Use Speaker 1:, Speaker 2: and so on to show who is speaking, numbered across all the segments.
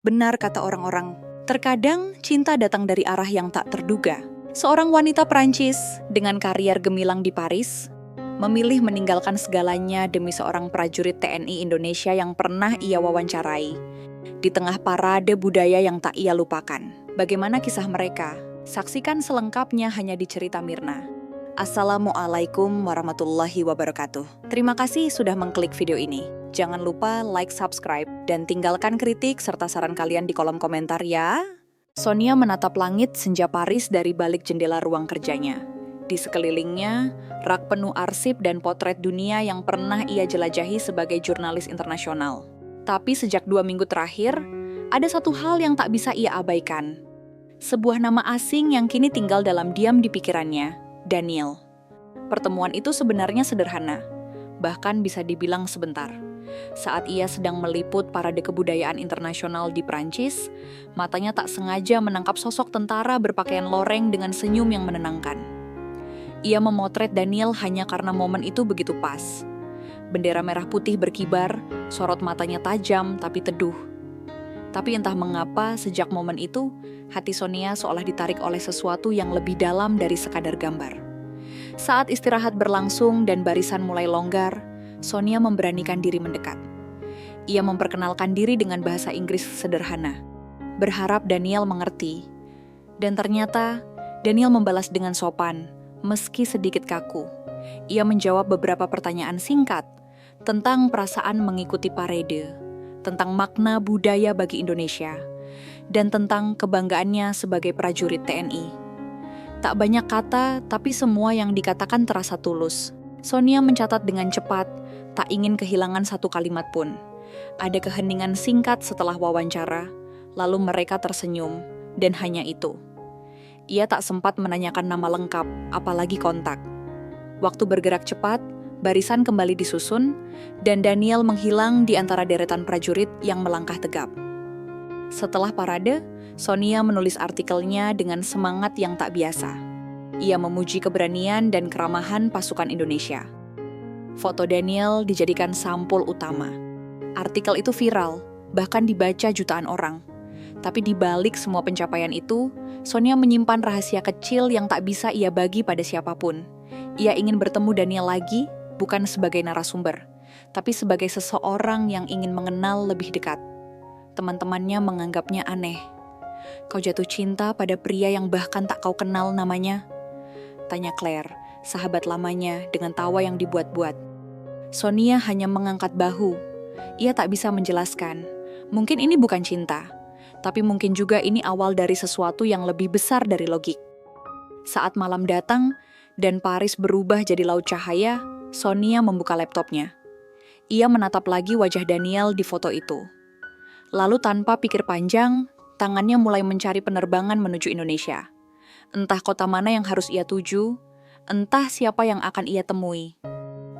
Speaker 1: Benar kata orang-orang, terkadang cinta datang dari arah yang tak terduga. Seorang wanita Perancis dengan karier gemilang di Paris memilih meninggalkan segalanya demi seorang prajurit TNI Indonesia yang pernah ia wawancarai. Di tengah parade budaya yang tak ia lupakan. Bagaimana kisah mereka? Saksikan selengkapnya hanya di Cerita Mirna. Assalamualaikum warahmatullahi wabarakatuh. Terima kasih sudah mengklik video ini. Jangan lupa like, subscribe, dan tinggalkan kritik serta saran kalian di kolom komentar ya. Sonia menatap langit senja Paris dari balik jendela ruang kerjanya. Di sekelilingnya, rak penuh arsip dan potret dunia yang pernah ia jelajahi sebagai jurnalis internasional. Tapi sejak 2 minggu terakhir, ada satu hal yang tak bisa ia abaikan. Sebuah nama asing yang kini tinggal dalam diam di pikirannya, Daniel. Pertemuan itu sebenarnya sederhana, bahkan bisa dibilang sebentar. Saat ia sedang meliput parade kebudayaan internasional di Prancis, matanya tak sengaja menangkap sosok tentara berpakaian loreng dengan senyum yang menenangkan. Ia memotret Daniel hanya karena momen itu begitu pas. Bendera merah putih berkibar, sorot matanya tajam tapi teduh. Tapi entah mengapa sejak momen itu, hati Sonia seolah ditarik oleh sesuatu yang lebih dalam dari sekadar gambar. Saat istirahat berlangsung dan barisan mulai longgar, Sonia memberanikan diri mendekat. Ia memperkenalkan diri dengan bahasa Inggris sederhana, berharap Daniel mengerti. Dan ternyata, Daniel membalas dengan sopan, meski sedikit kaku. Ia menjawab beberapa pertanyaan singkat tentang perasaan mengikuti parade, tentang makna budaya bagi Indonesia, dan tentang kebanggaannya sebagai prajurit TNI. Tak banyak kata, tapi semua yang dikatakan terasa tulus. Sonia mencatat dengan cepat, tak ingin kehilangan satu kalimat pun. Ada keheningan singkat setelah wawancara, lalu mereka tersenyum, dan hanya itu. Ia tak sempat menanyakan nama lengkap, apalagi kontak. Waktu bergerak cepat, barisan kembali disusun, dan Daniel menghilang di antara deretan prajurit yang melangkah tegap. Setelah parade, Sonia menulis artikelnya dengan semangat yang tak biasa. Ia memuji keberanian dan keramahan pasukan Indonesia. Foto Daniel dijadikan sampul utama. Artikel itu viral, bahkan dibaca jutaan orang. Tapi di balik semua pencapaian itu, Sonia menyimpan rahasia kecil yang tak bisa ia bagi pada siapapun. Ia ingin bertemu Daniel lagi, bukan sebagai narasumber, tapi sebagai seseorang yang ingin mengenal lebih dekat. Teman-temannya menganggapnya aneh. Kau jatuh cinta pada pria yang bahkan tak kau kenal namanya? Tanya Claire, sahabat lamanya dengan tawa yang dibuat-buat. Sonia hanya mengangkat bahu. Ia tak bisa menjelaskan. Mungkin ini bukan cinta, tapi mungkin juga ini awal dari sesuatu yang lebih besar dari logik. Saat malam datang dan Paris berubah jadi laut cahaya, Sonia membuka laptopnya. Ia menatap lagi wajah Daniel di foto itu. Lalu tanpa pikir panjang, tangannya mulai mencari penerbangan menuju Indonesia. Entah kota mana yang harus ia tuju, entah siapa yang akan ia temui.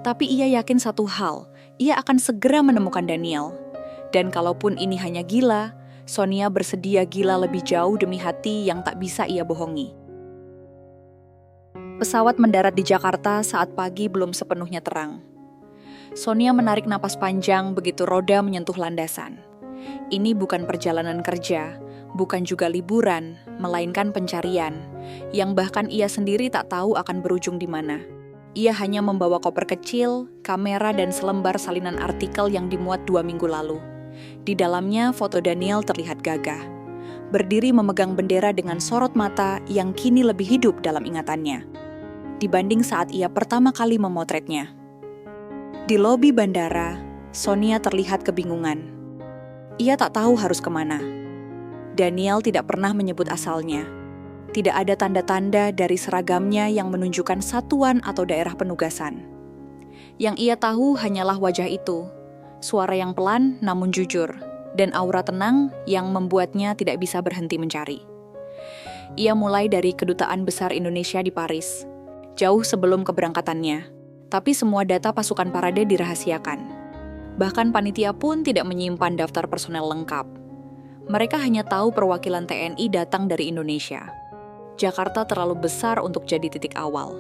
Speaker 1: Tapi ia yakin satu hal, ia akan segera menemukan Daniel. Dan kalaupun ini hanya gila, Sonia bersedia gila lebih jauh demi hati yang tak bisa ia bohongi. Pesawat mendarat di Jakarta saat pagi belum sepenuhnya terang. Sonia menarik napas panjang begitu roda menyentuh landasan. Ini bukan perjalanan kerja, bukan juga liburan, melainkan pencarian, yang bahkan ia sendiri tak tahu akan berujung di mana. Ia hanya membawa koper kecil, kamera dan selembar salinan artikel yang dimuat 2 minggu lalu. Di dalamnya foto Daniel terlihat gagah, berdiri memegang bendera dengan sorot mata yang kini lebih hidup dalam ingatannya, dibanding saat ia pertama kali memotretnya. Di lobi bandara, Sonia terlihat kebingungan. Ia tak tahu harus kemana. Daniel tidak pernah menyebut asalnya. Tidak ada tanda-tanda dari seragamnya yang menunjukkan satuan atau daerah penugasan. Yang ia tahu hanyalah wajah itu, suara yang pelan namun jujur, dan aura tenang yang membuatnya tidak bisa berhenti mencari. Ia mulai dari Kedutaan Besar Indonesia di Paris, jauh sebelum keberangkatannya, tapi semua data pasukan parade dirahasiakan. Bahkan panitia pun tidak menyimpan daftar personel lengkap. Mereka hanya tahu perwakilan TNI datang dari Indonesia. Jakarta terlalu besar untuk jadi titik awal.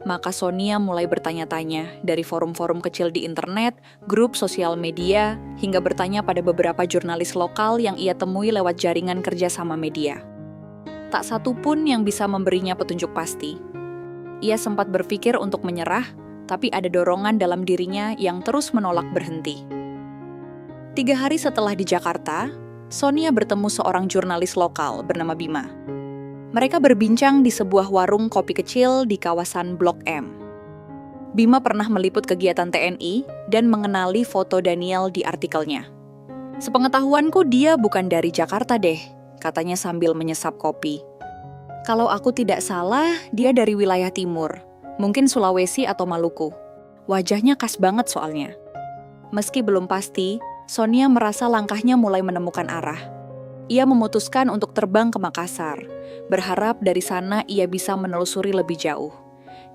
Speaker 1: Maka Sonia mulai bertanya-tanya dari forum-forum kecil di internet, grup sosial media, hingga bertanya pada beberapa jurnalis lokal yang ia temui lewat jaringan kerja sama media. Tak satu pun yang bisa memberinya petunjuk pasti. Ia sempat berpikir untuk menyerah, tapi ada dorongan dalam dirinya yang terus menolak berhenti. 3 hari setelah di Jakarta, Sonia bertemu seorang jurnalis lokal bernama Bima. Mereka berbincang di sebuah warung kopi kecil di kawasan Blok M. Bima pernah meliput kegiatan TNI dan mengenali foto Daniel di artikelnya. "Sepengetahuanku dia bukan dari Jakarta deh," katanya sambil menyesap kopi. "Kalau aku tidak salah, dia dari wilayah timur, mungkin Sulawesi atau Maluku. Wajahnya khas banget soalnya." Meski belum pasti, Sonia merasa langkahnya mulai menemukan arah. Ia memutuskan untuk terbang ke Makassar, berharap dari sana ia bisa menelusuri lebih jauh.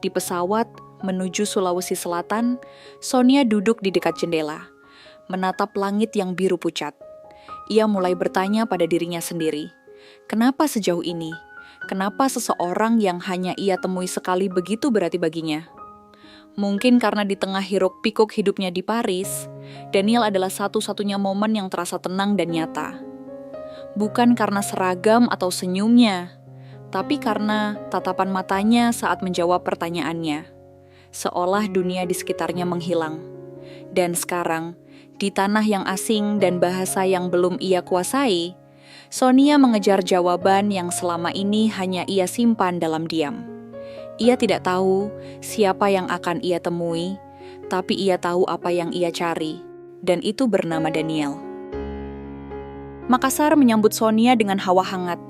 Speaker 1: Di pesawat menuju Sulawesi Selatan, Sonia duduk di dekat jendela, menatap langit yang biru pucat. Ia mulai bertanya pada dirinya sendiri, kenapa sejauh ini? Kenapa seseorang yang hanya ia temui sekali begitu berarti baginya? Mungkin karena di tengah hiruk-pikuk hidupnya di Paris, Daniel adalah satu-satunya momen yang terasa tenang dan nyata. Bukan karena seragam atau senyumnya, tapi karena tatapan matanya saat menjawab pertanyaannya. Seolah dunia di sekitarnya menghilang. Dan sekarang, di tanah yang asing dan bahasa yang belum ia kuasai, Sonia mengejar jawaban yang selama ini hanya ia simpan dalam diam. Ia tidak tahu siapa yang akan ia temui, tapi ia tahu apa yang ia cari, dan itu bernama Daniel. Makassar menyambut Sonia dengan hawa hangat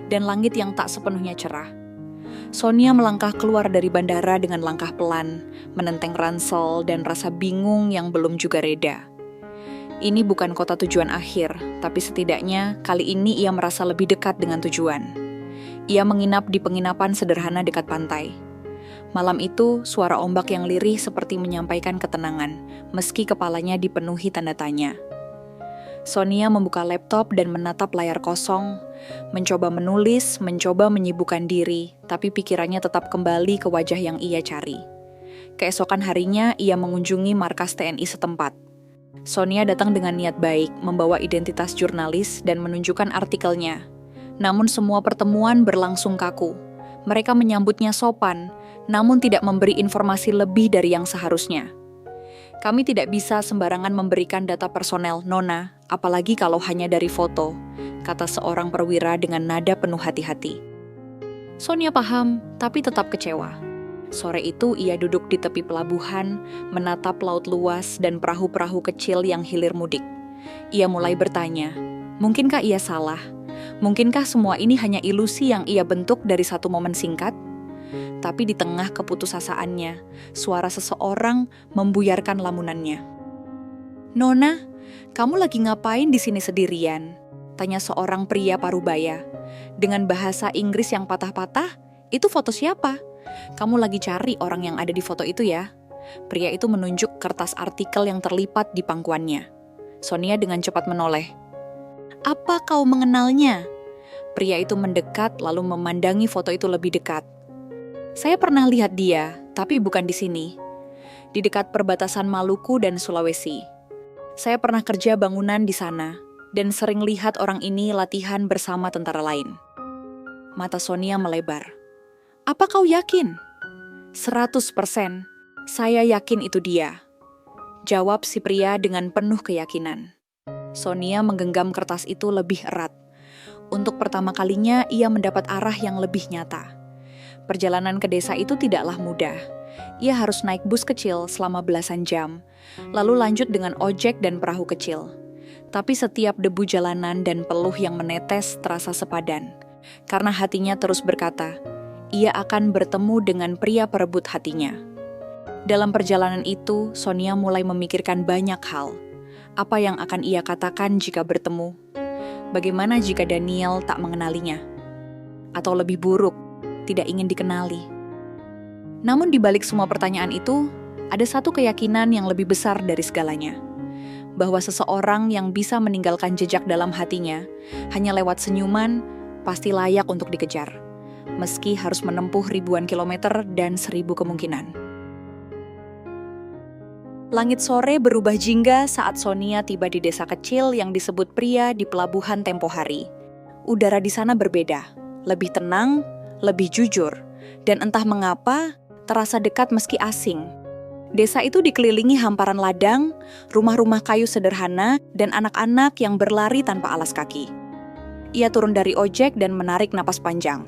Speaker 1: dan langit yang tak sepenuhnya cerah. Sonia melangkah keluar dari bandara dengan langkah pelan, menenteng ransel dan rasa bingung yang belum juga reda. Ini bukan kota tujuan akhir, tapi setidaknya kali ini ia merasa lebih dekat dengan tujuan. Ia menginap di penginapan sederhana dekat pantai. Malam itu, suara ombak yang lirih seperti menyampaikan ketenangan, meski kepalanya dipenuhi tanda tanya. Sonia membuka laptop dan menatap layar kosong, mencoba menulis, mencoba menyibukkan diri, tapi pikirannya tetap kembali ke wajah yang ia cari. Keesokan harinya, ia mengunjungi markas TNI setempat. Sonia datang dengan niat baik, membawa identitas jurnalis dan menunjukkan artikelnya. Namun semua pertemuan berlangsung kaku. Mereka menyambutnya sopan, namun tidak memberi informasi lebih dari yang seharusnya. "Kami tidak bisa sembarangan memberikan data personel, Nona, apalagi kalau hanya dari foto," kata seorang perwira dengan nada penuh hati-hati. Sonia paham, tapi tetap kecewa. Sore itu ia duduk di tepi pelabuhan, menatap laut luas dan perahu-perahu kecil yang hilir mudik. Ia mulai bertanya, mungkinkah ia salah? Mungkinkah semua ini hanya ilusi yang ia bentuk dari satu momen singkat? Tapi di tengah keputusasaannya, suara seseorang membuyarkan lamunannya. "Nona, kamu lagi ngapain di sini sendirian?" tanya seorang pria parubaya. Dengan bahasa Inggris yang patah-patah, "Itu foto siapa? Kamu lagi cari orang yang ada di foto itu ya?" Pria itu menunjuk kertas artikel yang terlipat di pangkuannya. Sonia dengan cepat menoleh. "Apa kau mengenalnya?" Pria itu mendekat lalu memandangi foto itu lebih dekat. "Saya pernah lihat dia, tapi bukan di sini. Di dekat perbatasan Maluku dan Sulawesi. Saya pernah kerja bangunan di sana, dan sering lihat orang ini latihan bersama tentara lain." Mata Sonia melebar. "Apa kau yakin?" 100%, saya yakin itu dia," jawab si pria dengan penuh keyakinan. Sonia menggenggam kertas itu lebih erat. Untuk pertama kalinya ia mendapat arah yang lebih nyata. Perjalanan ke desa itu tidaklah mudah. Ia harus naik bus kecil selama belasan jam, lalu lanjut dengan ojek dan perahu kecil. Tapi setiap debu jalanan dan peluh yang menetes terasa sepadan, karena hatinya terus berkata, ia akan bertemu dengan pria perebut hatinya. Dalam perjalanan itu, Sonia mulai memikirkan banyak hal. Apa yang akan ia katakan jika bertemu? Bagaimana jika Daniel tak mengenalinya? Atau lebih buruk, tidak ingin dikenali? Namun di balik semua pertanyaan itu, ada satu keyakinan yang lebih besar dari segalanya. Bahwa seseorang yang bisa meninggalkan jejak dalam hatinya, hanya lewat senyuman, pasti layak untuk dikejar. meski harus menempuh ribuan kilometer dan 1000 kemungkinan. Langit sore berubah jingga saat Sonia tiba di desa kecil yang disebut Pria di pelabuhan tempo hari. Udara di sana berbeda, lebih tenang, lebih jujur, dan entah mengapa terasa dekat meski asing. Desa itu dikelilingi hamparan ladang, rumah-rumah kayu sederhana, dan anak-anak yang berlari tanpa alas kaki. Ia turun dari ojek dan menarik napas panjang.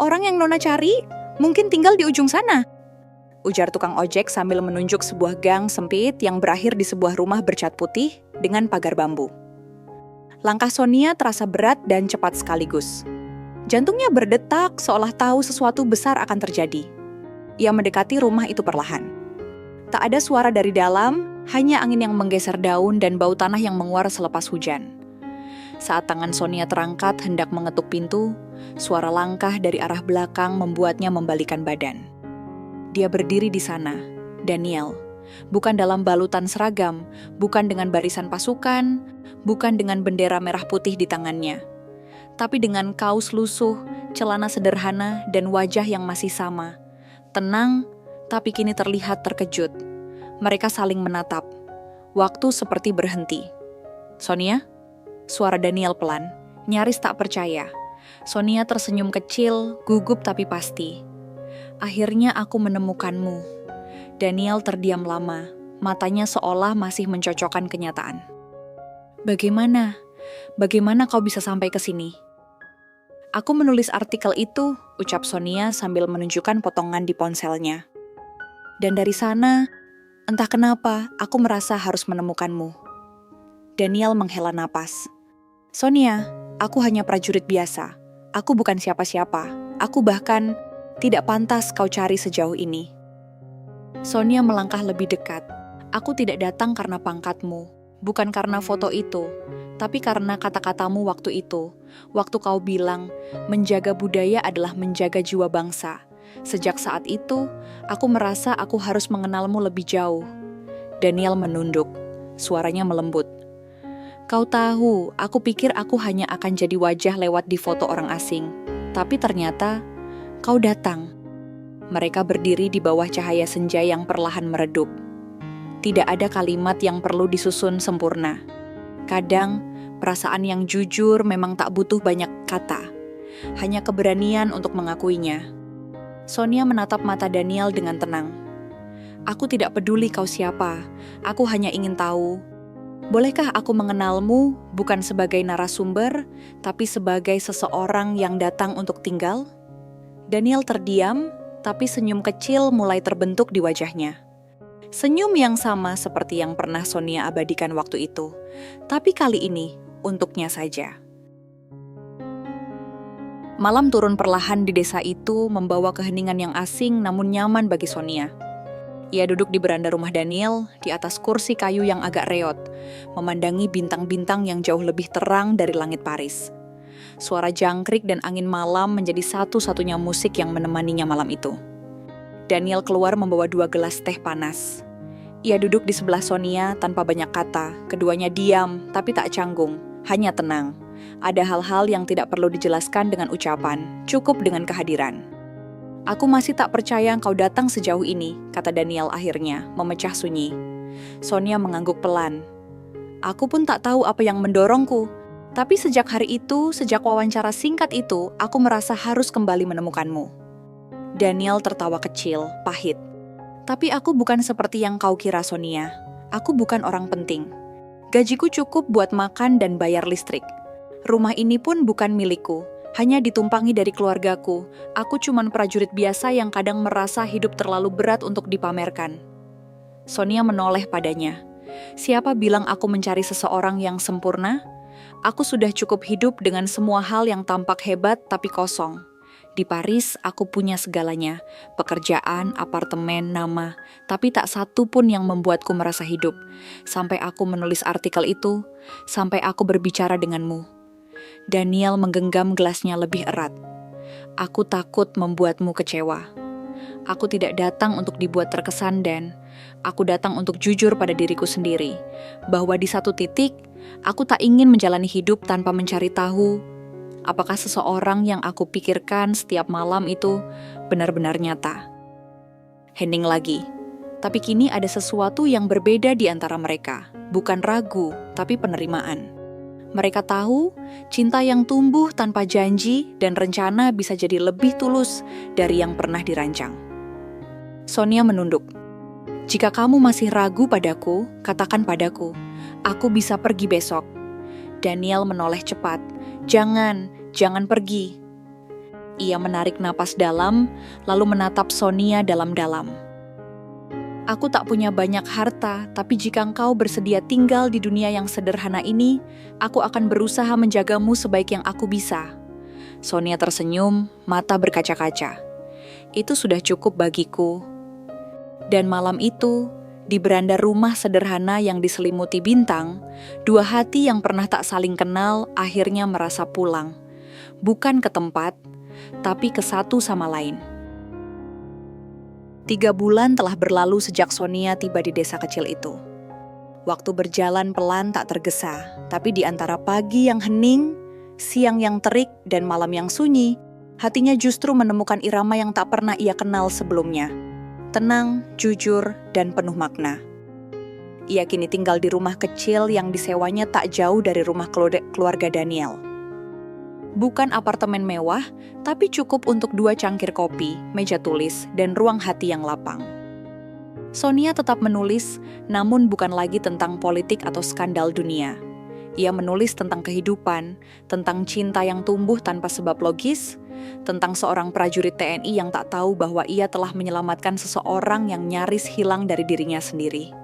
Speaker 1: "Orang yang Nona cari mungkin tinggal di ujung sana," ujar tukang ojek sambil menunjuk sebuah gang sempit yang berakhir di sebuah rumah bercat putih dengan pagar bambu. Langkah Sonia terasa berat dan cepat sekaligus. Jantungnya berdetak seolah tahu sesuatu besar akan terjadi. Ia mendekati rumah itu perlahan. Tak ada suara dari dalam, hanya angin yang menggeser daun dan bau tanah yang menguar selepas hujan. Saat tangan Sonia terangkat hendak mengetuk pintu, suara langkah dari arah belakang membuatnya membalikkan badan. Dia berdiri di sana, Daniel. Bukan dalam balutan seragam, bukan dengan barisan pasukan, bukan dengan bendera merah putih di tangannya. Tapi dengan kaos lusuh, celana sederhana, dan wajah yang masih sama. Tenang, tapi kini terlihat terkejut. Mereka saling menatap. Waktu seperti berhenti. "Sonia?" Suara Daniel pelan, nyaris tak percaya. Sonia tersenyum kecil, gugup tapi pasti. "Akhirnya aku menemukanmu." Daniel terdiam lama, matanya seolah masih mencocokkan kenyataan. "Bagaimana? Bagaimana kau bisa sampai ke sini?" "Aku menulis artikel itu," ucap Sonia sambil menunjukkan potongan di ponselnya. "Dan dari sana, entah kenapa aku merasa harus menemukanmu." Daniel menghela napas. "Sonia, aku hanya prajurit biasa. Aku bukan siapa-siapa. Aku bahkan tidak pantas kau cari sejauh ini." Sonia melangkah lebih dekat. "Aku tidak datang karena pangkatmu, bukan karena foto itu, tapi karena kata-katamu waktu itu. Waktu kau bilang, menjaga budaya adalah menjaga jiwa bangsa. Sejak saat itu, aku merasa aku harus mengenalmu lebih jauh." Daniel menunduk, suaranya melembut. "Kau tahu, aku pikir aku hanya akan jadi wajah lewat di foto orang asing. Tapi ternyata, kau datang." Mereka berdiri di bawah cahaya senja yang perlahan meredup. Tidak ada kalimat yang perlu disusun sempurna. Kadang, perasaan yang jujur memang tak butuh banyak kata. Hanya keberanian untuk mengakuinya. Sonia menatap mata Daniel dengan tenang. "Aku tidak peduli kau siapa. Aku hanya ingin tahu, bolehkah aku mengenalmu bukan sebagai narasumber, tapi sebagai seseorang yang datang untuk tinggal?" Daniel terdiam, tapi senyum kecil mulai terbentuk di wajahnya. Senyum yang sama seperti yang pernah Sonia abadikan waktu itu, tapi kali ini untuknya saja. Malam turun perlahan di desa itu membawa keheningan yang asing namun nyaman bagi Sonia. Ia duduk di beranda rumah Daniel, di atas kursi kayu yang agak reot, memandangi bintang-bintang yang jauh lebih terang dari langit Paris. Suara jangkrik dan angin malam menjadi satu-satunya musik yang menemaninya malam itu. Daniel keluar membawa 2 gelas teh panas. Ia duduk di sebelah Sonia tanpa banyak kata, keduanya diam tapi tak canggung, hanya tenang. Ada hal-hal yang tidak perlu dijelaskan dengan ucapan, cukup dengan kehadiran. "Aku masih tak percaya engkau datang sejauh ini," kata Daniel akhirnya, memecah sunyi. Sonia mengangguk pelan. "Aku pun tak tahu apa yang mendorongku, tapi sejak hari itu, sejak wawancara singkat itu, aku merasa harus kembali menemukanmu." Daniel tertawa kecil, pahit. "Tapi aku bukan seperti yang kau kira, Sonia. Aku bukan orang penting. Gajiku cukup buat makan dan bayar listrik. Rumah ini pun bukan milikku, hanya ditumpangi dari keluargaku. Aku cuman prajurit biasa yang kadang merasa hidup terlalu berat untuk dipamerkan." Sonia menoleh padanya. "Siapa bilang aku mencari seseorang yang sempurna? Aku sudah cukup hidup dengan semua hal yang tampak hebat tapi kosong. Di Paris, aku punya segalanya, pekerjaan, apartemen, nama, tapi tak satu pun yang membuatku merasa hidup. Sampai aku menulis artikel itu, sampai aku berbicara denganmu." Daniel menggenggam gelasnya lebih erat. "Aku takut membuatmu kecewa. Aku tidak datang untuk dibuat terkesan dan aku datang untuk jujur pada diriku sendiri, bahwa di satu titik, aku tak ingin menjalani hidup tanpa mencari tahu Apakah seseorang yang aku pikirkan setiap malam itu benar-benar nyata? Hening lagi. Tapi kini ada sesuatu yang berbeda di antara mereka. Bukan ragu, tapi penerimaan. Mereka tahu cinta yang tumbuh tanpa janji dan rencana bisa jadi lebih tulus dari yang pernah dirancang. Sonia menunduk. Jika kamu masih ragu padaku, katakan padaku. Aku bisa pergi besok. Daniel menoleh cepat. Jangan pergi. Ia menarik napas dalam, lalu menatap Sonia dalam-dalam. Aku tak punya banyak harta, tapi jika engkau bersedia tinggal di dunia yang sederhana ini, aku akan berusaha menjagamu sebaik yang aku bisa. Sonia tersenyum, mata berkaca-kaca. Itu sudah cukup bagiku. Dan malam itu, di beranda rumah sederhana yang diselimuti bintang, dua hati yang pernah tak saling kenal akhirnya merasa pulang. Bukan ke tempat, tapi ke satu sama lain. 3 bulan telah berlalu sejak Sonia tiba di desa kecil itu. Waktu berjalan pelan tak tergesa, tapi di antara pagi yang hening, siang yang terik, dan malam yang sunyi, hatinya justru menemukan irama yang tak pernah ia kenal sebelumnya. Tenang, jujur, dan penuh makna. Ia kini tinggal di rumah kecil yang disewanya tak jauh dari rumah keluarga Daniel. Bukan apartemen mewah, tapi cukup untuk 2 cangkir kopi, meja tulis, dan ruang hati yang lapang. Sonia tetap menulis, namun bukan lagi tentang politik atau skandal dunia. Ia menulis tentang kehidupan, tentang cinta yang tumbuh tanpa sebab logis, tentang seorang prajurit TNI yang tak tahu bahwa ia telah menyelamatkan seseorang yang nyaris hilang dari dirinya sendiri.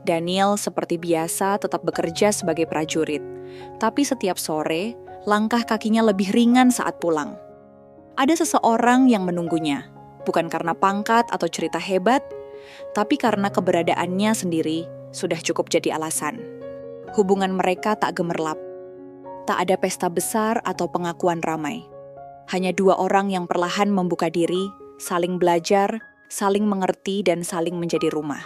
Speaker 1: Daniel seperti biasa tetap bekerja sebagai prajurit, tapi setiap sore, langkah kakinya lebih ringan saat pulang. Ada seseorang yang menunggunya, bukan karena pangkat atau cerita hebat, tapi karena keberadaannya sendiri sudah cukup jadi alasan. Hubungan mereka tak gemerlap. Tak ada pesta besar atau pengakuan ramai. Hanya 2 orang yang perlahan membuka diri, saling belajar, saling mengerti, dan saling menjadi rumah.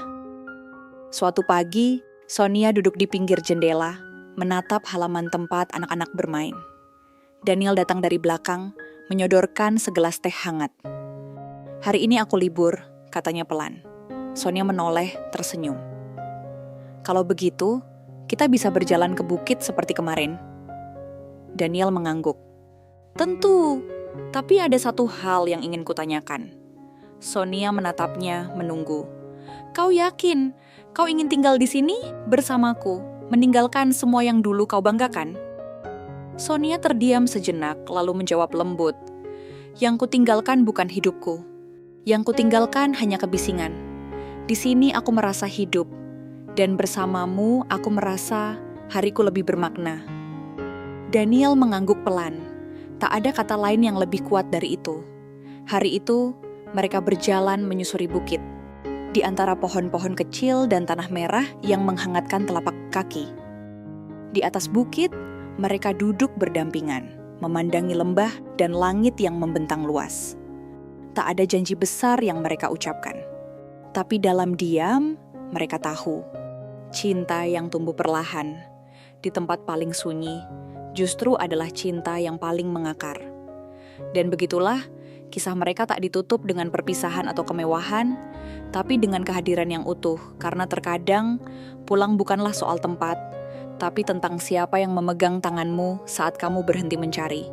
Speaker 1: Suatu pagi, Sonia duduk di pinggir jendela, menatap halaman tempat anak-anak bermain. Daniel datang dari belakang, menyodorkan segelas teh hangat. Hari ini aku libur, katanya pelan. Sonia menoleh, tersenyum. Kalau begitu, kita bisa berjalan ke bukit seperti kemarin. Daniel mengangguk. Tentu, tapi ada satu hal yang ingin kutanyakan. Sonia menatapnya, menunggu. Kau yakin? Kau ingin tinggal di sini bersamaku, meninggalkan semua yang dulu kau banggakan? Sonia terdiam sejenak, lalu menjawab lembut. Yang kutinggalkan bukan hidupku. Yang kutinggalkan hanya kebisingan. Di sini aku merasa hidup. Dan bersamamu aku merasa hariku lebih bermakna. Daniel mengangguk pelan. Tak ada kata lain yang lebih kuat dari itu. Hari itu, mereka berjalan menyusuri bukit. Di antara pohon-pohon kecil dan tanah merah yang menghangatkan telapak kaki. Di atas bukit, mereka duduk berdampingan, memandangi lembah dan langit yang membentang luas. Tak ada janji besar yang mereka ucapkan. Tapi dalam diam, mereka tahu. Cinta yang tumbuh perlahan, di tempat paling sunyi, justru adalah cinta yang paling mengakar. Dan begitulah, kisah mereka tak ditutup dengan perpisahan atau kemewahan, tapi dengan kehadiran yang utuh, karena terkadang pulang bukanlah soal tempat, tapi tentang siapa yang memegang tanganmu saat kamu berhenti mencari.